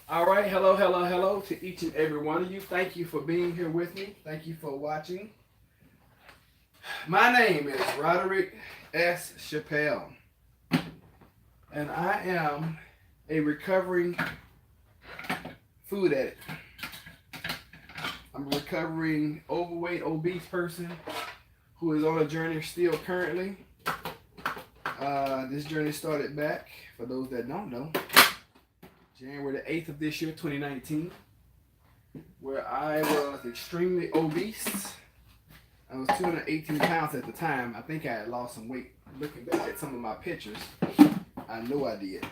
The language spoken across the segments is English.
All right, hello, hello, hello to each and every one of you. Thank you for being here with me. Thank you for watching. My name is Roderick S. Chappelle, and I am a recovering food addict. I'm a recovering overweight, obese person who is on a journey still currently. This journey started back, for those that don't know, January the 8th of this year, 2019, where I was extremely obese. I was 218 pounds at the time. I think I had lost some weight. Looking back at some of my pictures, I know I did.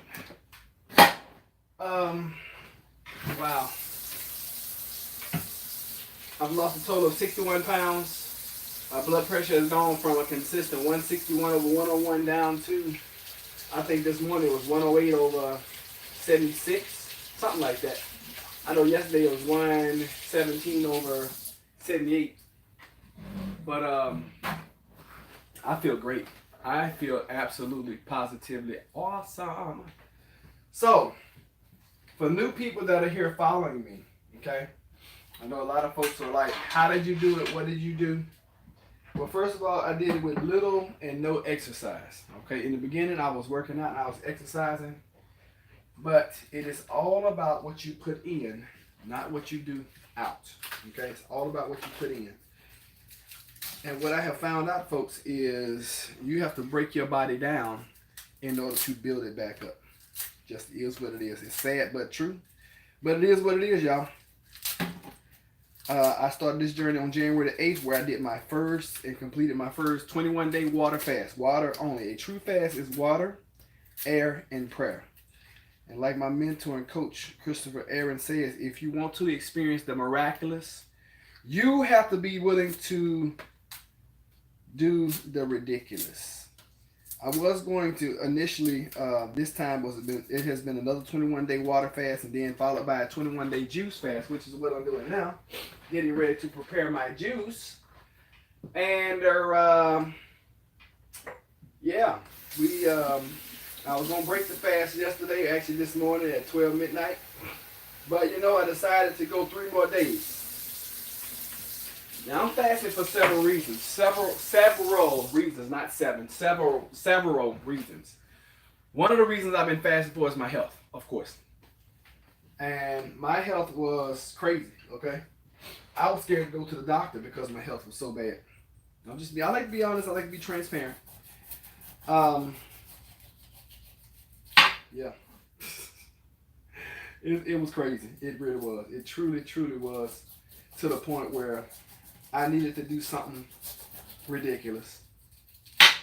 Wow. I've lost a total of 61 pounds. My blood pressure has gone from a consistent 161 over 101 down to, I think this morning it was 108 over 76, something like that. I know yesterday it was 117 over 78. But I feel great. I feel absolutely, positively awesome. So, for new people that are here following me, okay, I know a lot of folks are like, how did you do it? What did you do? Well, first of all, I did it with little and no exercise. Okay, in the beginning, I was working out and I was exercising. But it is all about what you put in, not what you do out. Okay, it's all about what you put in. And what I have found out, folks, is you have to break your body down in order to build it back up. Just is what it is. It's sad but true. But it is what it is, y'all. I started this journey on January the 8th, where I did my first and completed my first 21-day water fast. Water only. A true fast is water, air, and prayer. And like my mentor and coach, Christopher Aaron, says, if you want to experience the miraculous, you have to be willing to do the ridiculous. I was going to initially, this time it has been another 21-day water fast and then followed by a 21-day juice fast, which is what I'm doing now. Getting ready to prepare my juice. And yeah, I was going to break the fast yesterday, actually this morning at 12 midnight. But you know, I decided to go 3 more days. Now I'm fasting for several reasons. Several reasons, not seven. Several reasons. One of the reasons I've been fasting for is my health, of course. And my health was crazy, okay? I was scared to go to the doctor because my health was so bad. I like to be honest, I like to be transparent. Yeah. It was crazy. It really was. It truly was, to the point where I needed to do something ridiculous.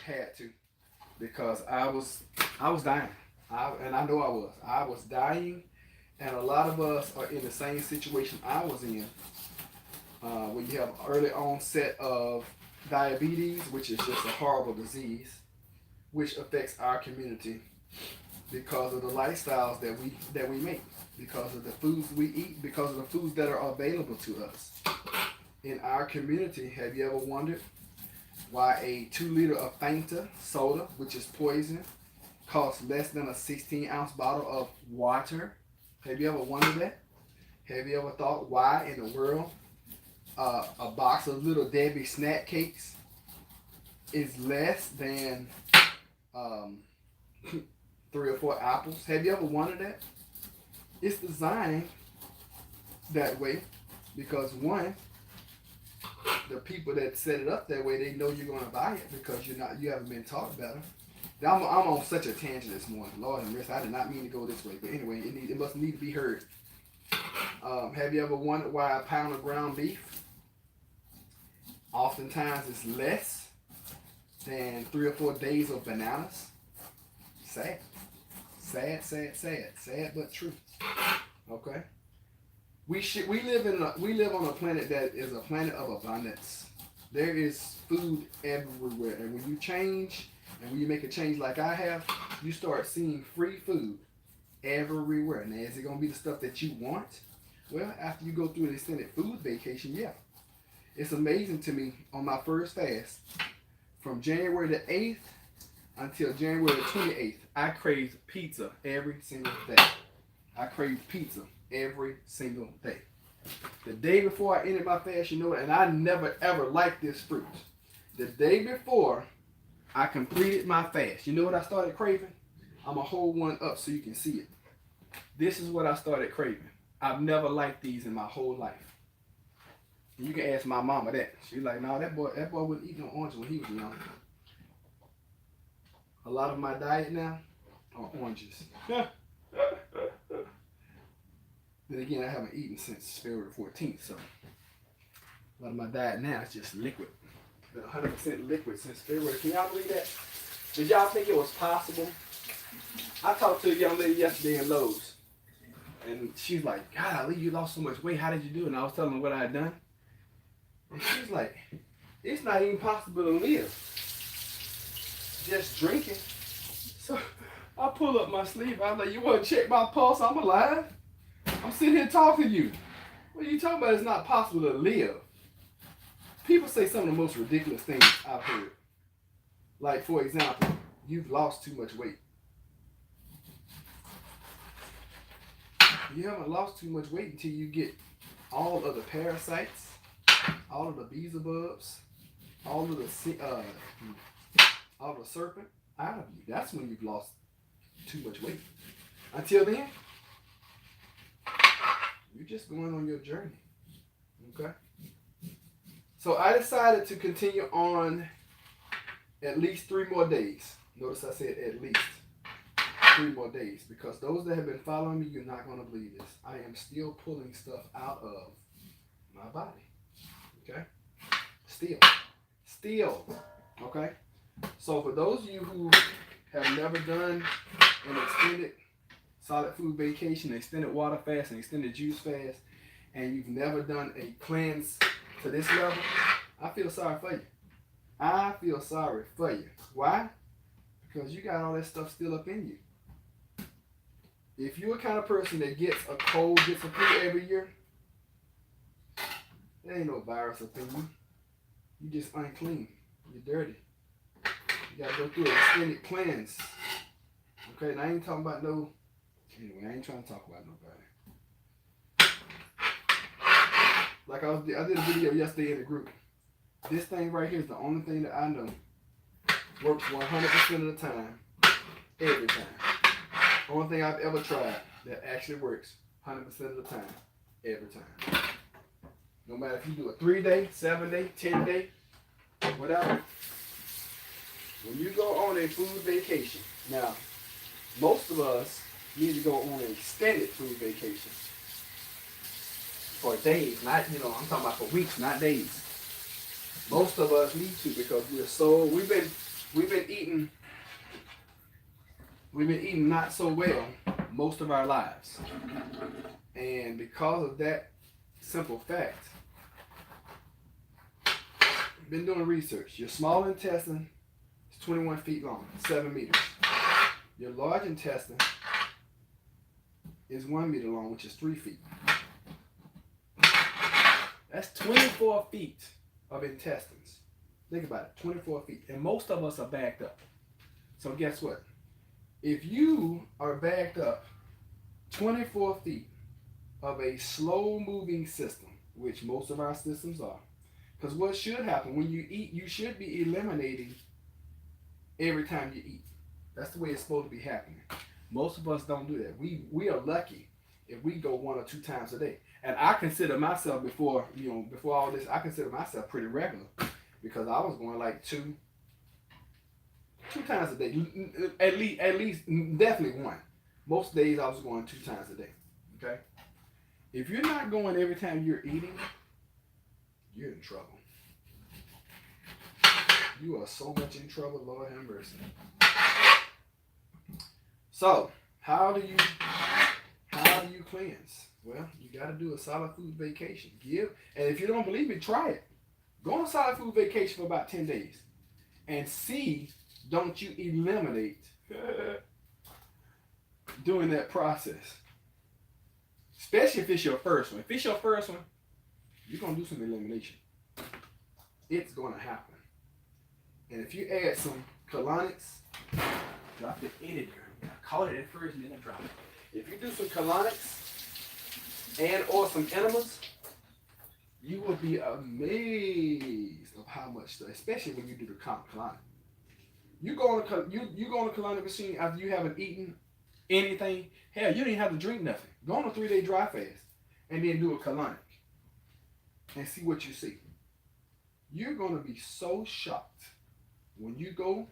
Had to. Because I was dying. And I know I was. I was dying. And a lot of us are in the same situation I was in. When you have early onset of diabetes, which is just a horrible disease, which affects our community because of the lifestyles that we make, because of the foods we eat, because of the foods that are available to us. In our community, have you ever wondered why a 2 liter of Fanta soda, which is poison, costs less than a 16-ounce bottle of water? Have you ever wondered that? Have you ever thought why in the world a box of Little Debbie snack cakes is less than 3 or 4 apples? Have you ever wondered that? It's designed that way because, one, the people that set it up that way, they know you're going to buy it because you haven't been taught better. Now, I'm on such a tangent this morning. Lord have mercy, I did not mean to go this way. But anyway, it must need to be heard. Have you ever wondered why a pound of ground beef oftentimes is less than 3 or 4 days of bananas? Sad. Sad but true. Okay? We live on a planet that is a planet of abundance. There is food everywhere. And when you change, and when you make a change like I have, you start seeing free food everywhere. Now, is it going to be the stuff that you want? Well, after you go through an extended food vacation, yeah. It's amazing to me, on my first fast, from January the 8th until January the 28th, I craved pizza every single day. I craved pizza. every single day. The day before I ended my fast, you know, and I never ever liked this fruit. The day before I completed my fast, you know what I started craving? I'm going to hold one up so you can see it. This is what I started craving. I've never liked these in my whole life. And you can ask my mama that. She's like, no, that boy wasn't eating no oranges when he was young. A lot of my diet now are oranges. Then again, I haven't eaten since February 14th, so a lot of my diet now is just liquid. Been 100% liquid since February. Can y'all believe that? Did y'all think it was possible? I talked to a young lady yesterday in Lowe's, and she's like, golly, you lost so much weight. How did you do it? And I was telling her what I had done. And she's like, it's not even possible to live just drinking. So I pull up my sleeve. I was like, you want to check my pulse? I'm alive. I'm sitting here talking to you. What are you talking about? It's not possible to live. People say some of the most ridiculous things I've heard. Like, for example, you've lost too much weight. You haven't lost too much weight until you get all of the parasites, all of the beelzebubs, all of the serpent out of you. That's when you've lost too much weight. Until then, you're just going on your journey. Okay? So I decided to continue on at least 3 more days. Notice I said at least 3 more days, because those that have been following me, you're not going to believe this. I am still pulling stuff out of my body. Okay? Still. Okay? So for those of you who have never done an extended solid food vacation, extended water fast, and extended juice fast, and you've never done a cleanse to this level, I feel sorry for you. I feel sorry for you. Why? Because you got all that stuff still up in you. If you're a kind of person that gets a cold, gets a flu every year, there ain't no virus up in you. You just unclean. You're dirty. You gotta go through an extended cleanse. Okay, and I ain't talking about no. Anyway, I ain't trying to talk about nobody. Like I did a video yesterday in the group. This thing right here is the only thing that I know works 100% of the time, every time. Only thing I've ever tried that actually works 100% of the time, every time. No matter if you do a 3-day, 7-day, 10-day, whatever. When you go on a food vacation, now, most of us need to go on an extended food vacation for days, not, I'm talking about for weeks, not days. Most of us need to, because we've been eating not so well most of our lives. And because of that simple fact, I've been doing research. Your small intestine is 21 feet long, 7 meters. Your large intestine is 1 meter long, which is 3 feet. That's 24 feet of intestines. Think about it, 24 feet. And most of us are backed up. So guess what? If you are backed up 24 feet of a slow-moving system, which most of our systems are, because what should happen when you eat, you should be eliminating every time you eat. That's the way it's supposed to be happening. Most of us don't do that. We are lucky if we go 1 or 2 times a day. And I consider myself before all this, I consider myself pretty regular, because I was going like 2 times a day. At least definitely 1. Most days I was going 2 times a day. Okay? If you're not going every time you're eating, you're in trouble. You are so much in trouble, Lord have mercy. So, how do you cleanse? Well, you got to do a solid food vacation. And if you don't believe me, try it. Go on a solid food vacation for about 10 days and see, don't you eliminate during that process. Especially if it's your first one. If it's your first one, you're going to do some elimination. It's going to happen. And if you add some colonics, drop it in it. I caught it at first and then I dropped it. If you do some colonics, and or some enemas, you will be amazed of how much stuff, especially when you do the colonic. You go on a colonic machine after you haven't eaten anything. Hell, you don't even have to drink nothing. Go on a 3-day dry fast and then do a colonic and see what you see. You're gonna be so shocked when you go,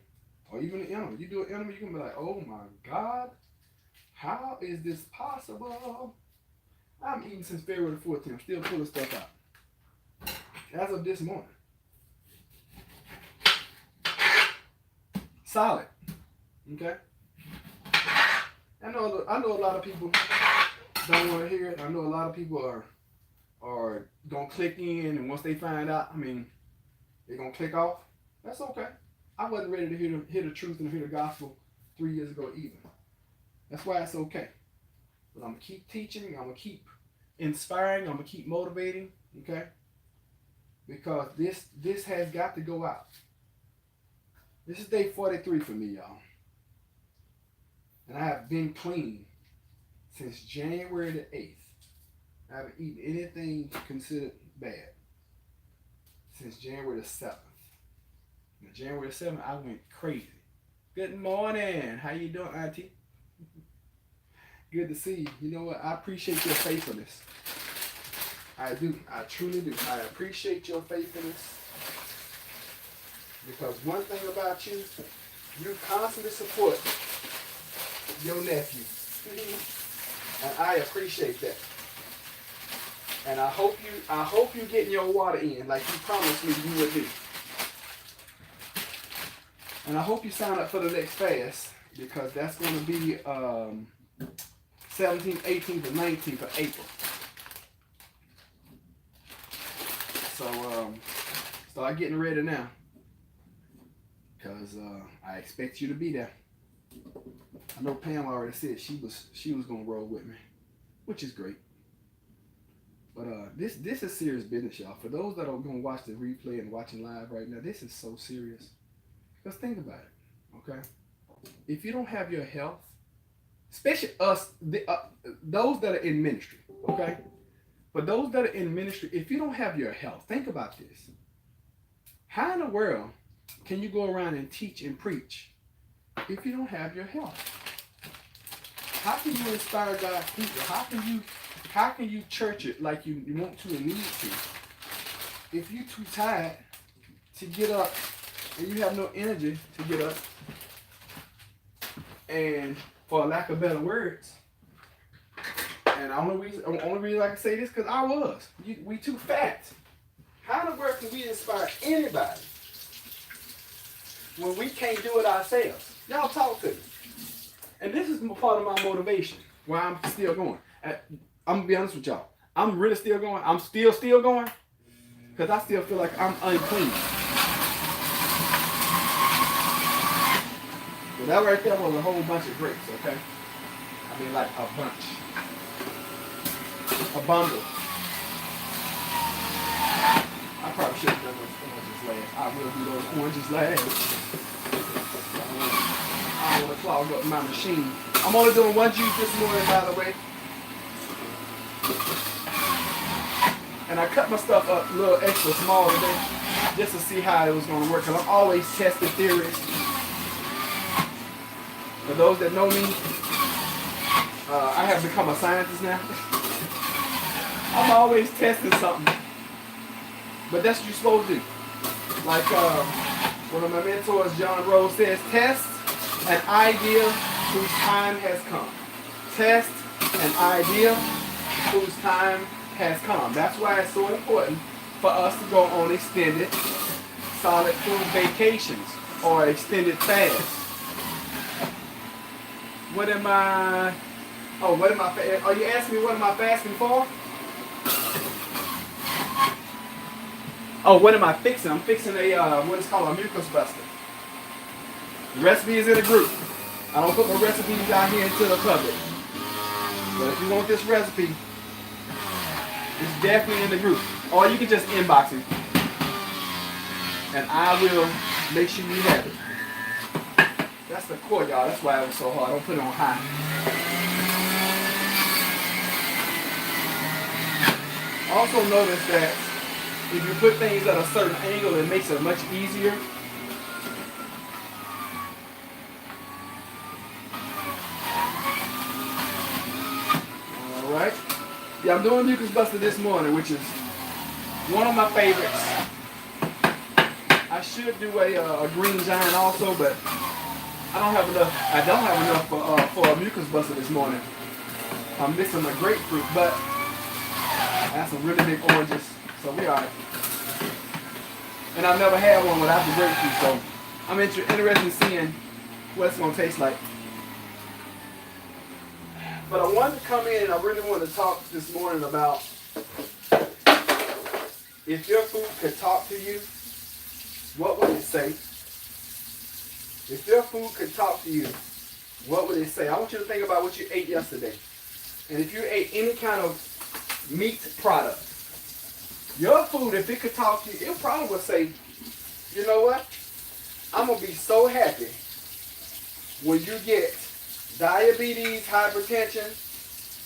or even an enema. You do an enema, you're gonna be like, oh my God, how is this possible? I'm eating since February the 14th. I'm still pulling stuff out. As of this morning. Solid. Okay? I know a lot of people don't want to hear it. I know a lot of people are gonna click in, and once they find out, I mean, they're gonna click off. That's okay. I wasn't ready to hear the truth and hear the gospel 3 years ago either. That's why it's okay. But I'm gonna keep teaching, I'm gonna keep inspiring, I'm gonna keep motivating, okay? Because this has got to go out. This is day 43 for me, y'all. And I have been clean since January the 8th. I haven't eaten anything considered bad since January the 7th. And January the 7th, I went crazy. Good morning. How you doing, Auntie? Good to see you. You know what? I appreciate your faithfulness. I do. I truly do. I appreciate your faithfulness. Because one thing about you, you constantly support your nephew. And I appreciate that. And I hope you getting your water in like you promised me you would do. And I hope you sign up for the next fast, because that's going to be 17th, 18th, and 19th of April. So start getting ready now, because I expect you to be there. I know Pam already said she was going to roll with me, which is great. But this is serious business, y'all. For those that are going to watch the replay and watching live right now, this is so serious. Because think about it, okay? If you don't have your health, especially us, those that are in ministry, okay? For those that are in ministry, if you don't have your health, think about this. How in the world can you go around and teach and preach if you don't have your health? How can you inspire God's people? How can you church it like you want to and need to if you're too tired to get up and you have no energy to get up? And for lack of better words, and the only reason I can say this because I was. We too fat. How in the world can we inspire anybody when we can't do it ourselves? Y'all talk to me. And this is part of my motivation, why I'm still going. I'm going to be honest with y'all. I'm really still going. I'm still going because I still feel like I'm unclean. So that right there was a whole bunch of grapes, okay? I mean, like a bunch. A bundle. I probably should have done those oranges last. I will do those oranges last. I don't want to clog up my machine. I'm only doing one juice this morning, by the way. And I cut my stuff up a little extra small today just to see how it was going to work. Because I'm always testing theories. For those that know me, I have become a scientist now. I'm always testing something. But that's what you're supposed to do. Like one of my mentors, John Rose, says, test an idea whose time has come. Test an idea whose time has come. That's why it's so important for us to go on extended solid food vacations or extended fasts. What am I are you asking me what am I fasting for? Oh, what am I fixing? I'm fixing what is called a mucus buster. The recipe is in the group. I don't put my recipes out here into the public. But if you want this recipe, it's definitely in the group. Or you can just inbox it. And I will make sure you have it. That's the core, y'all. That's why it was so hard. Don't put it on high. Also notice that if you put things at a certain angle, it makes it much easier. All right. Yeah, I'm doing Mucus Buster this morning, which is one of my favorites. I should do a green giant also, but I don't have enough. I don't have enough for a Mucus Buster this morning. I'm missing a grapefruit, but I have some really big oranges, so we are. And I've never had one without the grapefruit, so I'm interested in seeing what it's gonna taste like. But I wanted to come in and I really wanted to talk this morning about if your food could talk to you, what would it say? If your food could talk to you, what would it say? I want you to think about what you ate yesterday. And if you ate any kind of meat product, your food, if it could talk to you, it probably would say, you know what? I'm going to be so happy when you get diabetes, hypertension,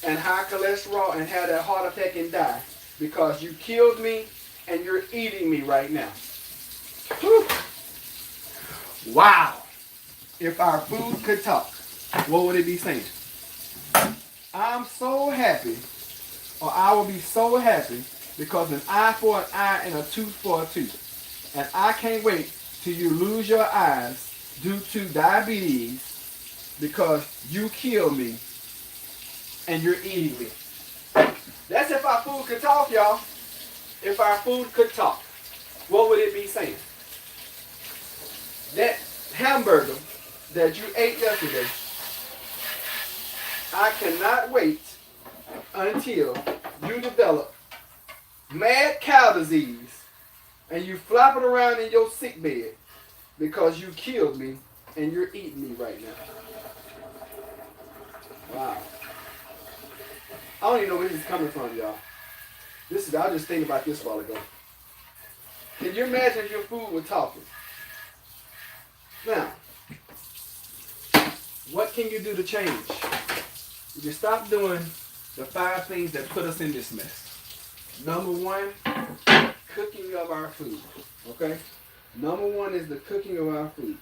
and high cholesterol and have that heart attack and die because you killed me and you're eating me right now. Whew. Wow. If our food could talk, what would it be saying? I'm so happy, or I will be so happy because an eye for an eye and a tooth for a tooth. And I can't wait till you lose your eyes due to diabetes because you killed me and you're eating me. That's if our food could talk, y'all. If our food could talk, what would it be saying? That hamburger that you ate yesterday, I cannot wait until you develop mad cow disease and you flopping around in your sick bed because you killed me and you're eating me right now. Wow. I don't even know where this is coming from, y'all. I was just thinking about this a while ago. Can you imagine if your food was talking? Now, what can you do to change? You can stop doing the 5 things that put us in this mess. Number 1, cooking of our food. Okay? Number 1 is the cooking of our food.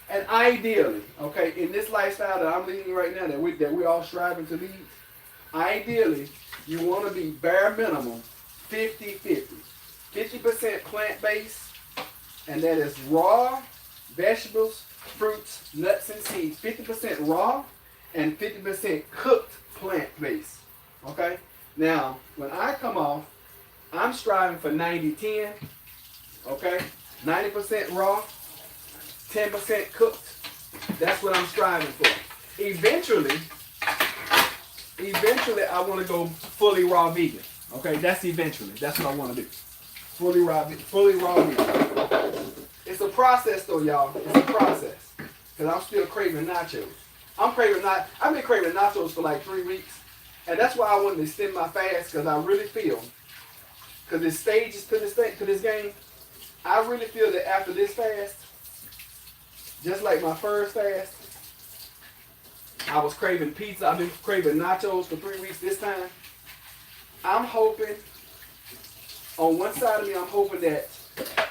And ideally, okay, in this lifestyle that I'm leading right now, that we're all striving to lead, ideally, you want to be bare minimum 50-50. 50% plant-based, and that is raw vegetables, fruits, nuts, and seeds. 50% raw and 50% cooked plant-based. Okay? Now, when I come off, I'm striving for 90-10. Okay? 90% raw, 10% cooked. That's what I'm striving for. Eventually, I want to go fully raw vegan. Okay? That's eventually. That's what I want to do. Fully raw vegan. It's a process though, y'all. It's a process. Because I'm still craving nachos. I've been craving nachos for like 3 weeks. And that's why I wanted to extend my fast, because I really feel, because there's stages to this game, I really feel that after this fast, just like my first fast, I was craving pizza. I've been craving nachos for 3 weeks this time. I'm hoping, on one side of me, I'm hoping that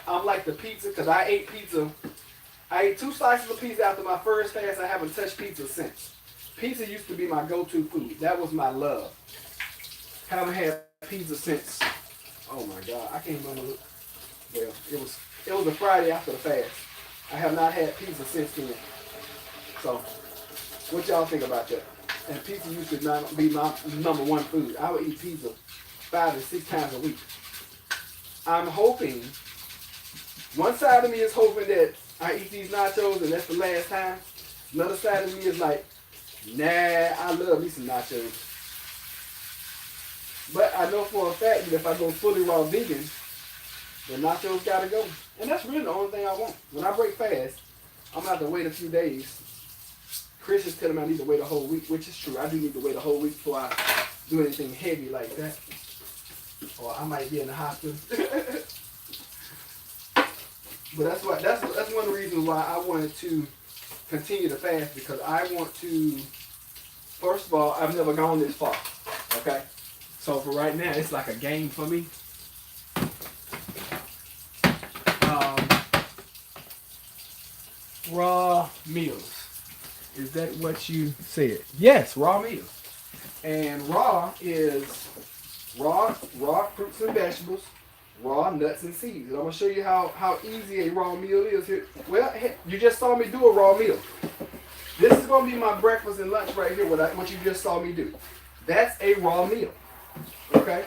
I'm like the pizza, because I ate pizza. I ate 2 slices of pizza after my first fast. I haven't touched pizza since. Pizza used to be my go-to food. That was my love. Haven't had pizza since, oh my God, I can't remember. Well, it was a Friday after the fast. I have not had pizza since then. So, what y'all think about that? And pizza used to not be my number 1 food. I would eat pizza 5 to 6 times a week. I'm hoping, one side of me is hoping that I eat these nachos and that's the last time. Another side of me is like, nah, I love me some nachos. But I know for a fact that if I go fully raw vegan, the nachos gotta go. And that's really the only thing I want. When I break fast, I'm gonna have to wait a few days. Chris is telling me I need to wait a whole week, which is true. I do need to wait a whole week before I do anything heavy like that. Or I might be in the hospital. But that's one of the reasons why I wanted to continue to fast, because I want to, first of all, I've never gone this far. Okay? So for right now, it's like a game for me. Raw meals. Is that what you said? Yes, raw meals. And raw is raw fruits and vegetables, raw nuts and seeds. And I'm gonna show you how easy a raw meal is here. Well, hey, you just saw me do a raw meal. This is gonna be my breakfast and lunch right here. What you just saw me do. That's a raw meal. Okay,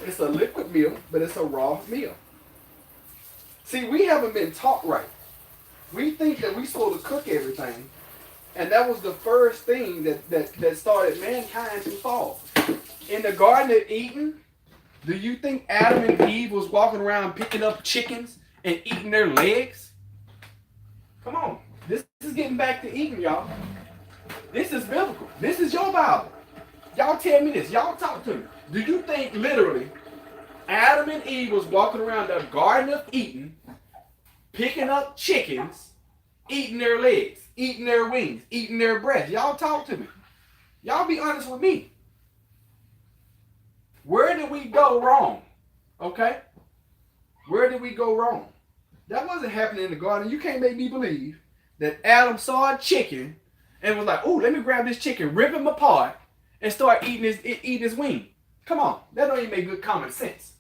it's a liquid meal, but it's a raw meal. See, we haven't been taught right. We think that we're supposed to cook everything, and that was the first thing that started mankind to fall. In the Garden of Eden, do you think Adam and Eve was walking around picking up chickens and eating their legs? Come on. This is getting back to Eden, y'all. This is biblical. This is your Bible. Y'all tell me this. Y'all talk to me. Do you think literally Adam and Eve was walking around the Garden of Eden picking up chickens, eating their legs, eating their wings, eating their breasts? Y'all talk to me. Y'all be honest with me. Where did we go wrong? Okay? Where did we go wrong? That wasn't happening in the garden. You can't make me believe that Adam saw a chicken and was like, "Oh, let me grab this chicken, rip him apart, and start eating his wing." Come on. That don't even make good common sense.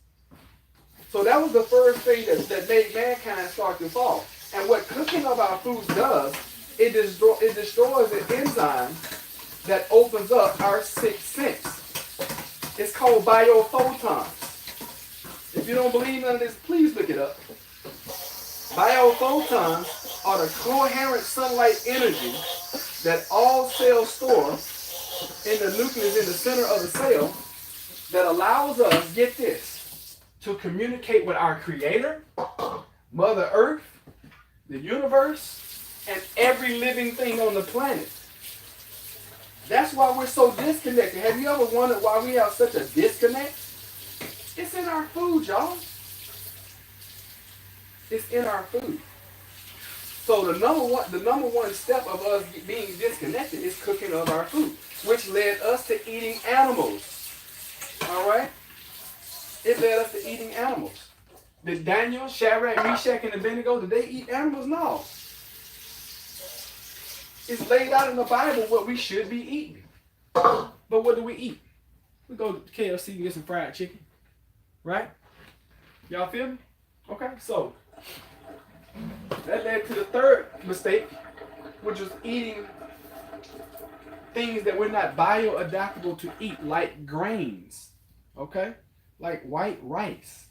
So that was the first thing that made mankind start to fall. And what cooking of our foods does, it destroys the enzyme that opens up our sixth sense. It's called biophotons. If you don't believe none of this, please look it up. Biophotons are the coherent sunlight energy that all cells store in the nucleus in the center of the cell that allows us, get this, to communicate with our Creator, Mother Earth, the universe, and every living thing on the planet. That's why we're so disconnected. Have you ever wondered why we have such a disconnect? It's in our food, y'all. It's in our food. So the number one step of us being disconnected is cooking of our food, which led us to eating animals. All right? It led us to eating animals. Did Daniel, Shadrach, Meshach, and Abednego, did they eat animals? No. It's laid out in the Bible what we should be eating. But what do we eat? We go to KFC and get some fried chicken. Right? Y'all feel me? Okay, so that led to the third mistake, which was eating things that we're not bioadaptable to eat, like grains. Okay? Like white rice.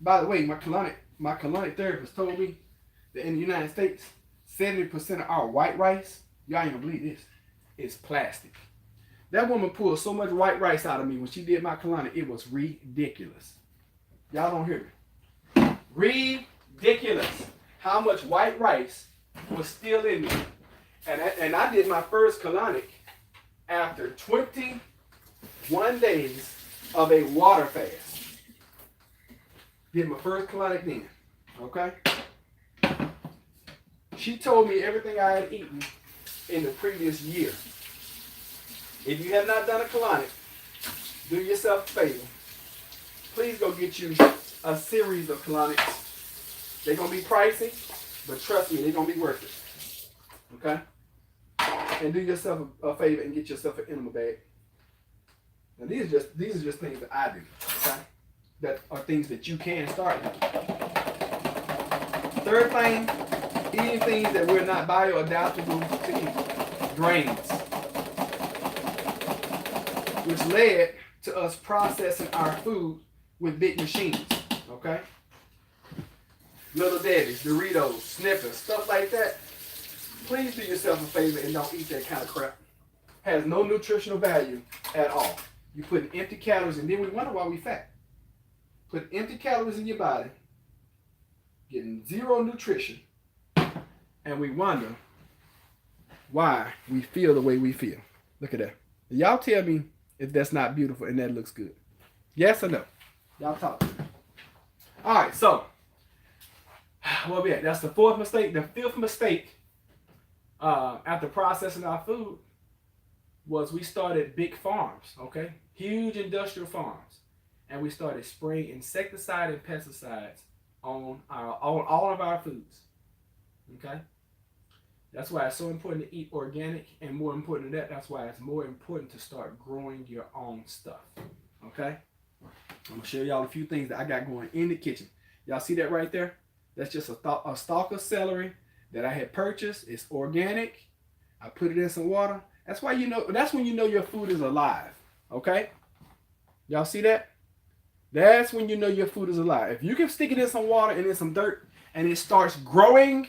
By the way, my colonic therapist told me that in the United States, 70% of our white rice, y'all ain't gonna believe this, is plastic. That woman pulled so much white rice out of me when she did my colonic, it was ridiculous. Y'all don't hear me. Ridiculous. How much white rice was still in me. And I did my first colonic after 21 days of a water fast. Did my first colonic then. Okay? She told me everything I had eaten in the previous year. If you have not done a colonic, do yourself a favor. Please go get you a series of colonics. They're going to be pricey, but trust me, they're going to be worth it. Okay? And do yourself a favor and get yourself an enema bag. Now these are just things that I do. Okay? That are things that you can start doing. Third thing, eating things that we're not bioadaptable to eat. Grains. Which led to us processing our food with big machines. Okay? Little Debbie's, Doritos, Snickers, stuff like that. Please do yourself a favor and don't eat that kind of crap. Has no nutritional value at all. You put empty calories, and then we wonder why we fat. Put empty calories in your body, getting zero nutrition, and we wonder why we feel the way we feel. Look at that. Y'all tell me if that's not beautiful and that looks good. Yes or no? Y'all talk. All right, so where we at? That's the fourth mistake. The fifth mistake, after processing our food, was we started big farms, okay? Huge industrial farms. And we started spraying insecticide and pesticides on all of our foods. Okay? That's why it's so important to eat organic, and more important than that, that's why it's more important to start growing your own stuff. Okay? I'm gonna show y'all a few things that I got going in the kitchen. Y'all see that right there? That's just a stalk of celery that I had purchased. It's organic. I put it in some water. That's why you know. That's when you know your food is alive. Okay? Y'all see that? That's when you know your food is alive. If you can stick it in some water and in some dirt and it starts growing,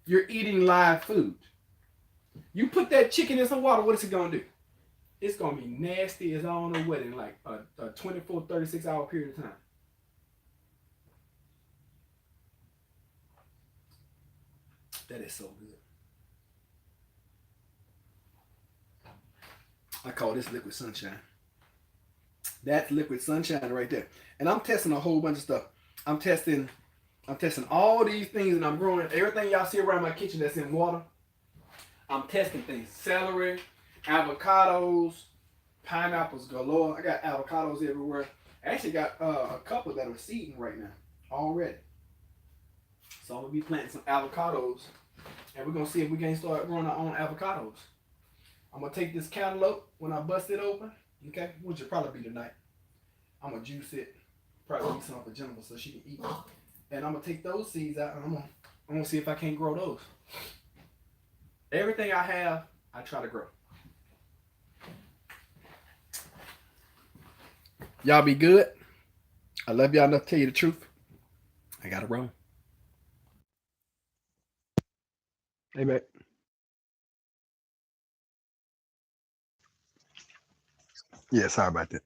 you're eating live food. You put that chicken in some water, what is it gonna do? It's gonna be nasty as I don't know what in like a 24, 36 hour period of time. That is so good. I call this liquid sunshine. That's liquid sunshine right there. And I'm testing a whole bunch of stuff. I'm testing all these things, and I'm growing everything y'all see around my kitchen that's in water. I'm testing things. Celery, avocados, pineapples galore. I got avocados everywhere. I actually got a couple that are seeding right now already. So I'm gonna be planting some avocados, and we're gonna see if we can start growing our own avocados. I'm gonna take this cantaloupe when I bust it open, okay, which will probably be tonight. I'm gonna juice it, probably eat some for Jennifer so she can eat. And I'm gonna take those seeds out, and I'm gonna see if I can't grow those. Everything I have, I try to grow. Y'all be good. I love y'all enough to tell you the truth. I gotta run. Hey, man. Yeah, sorry about that.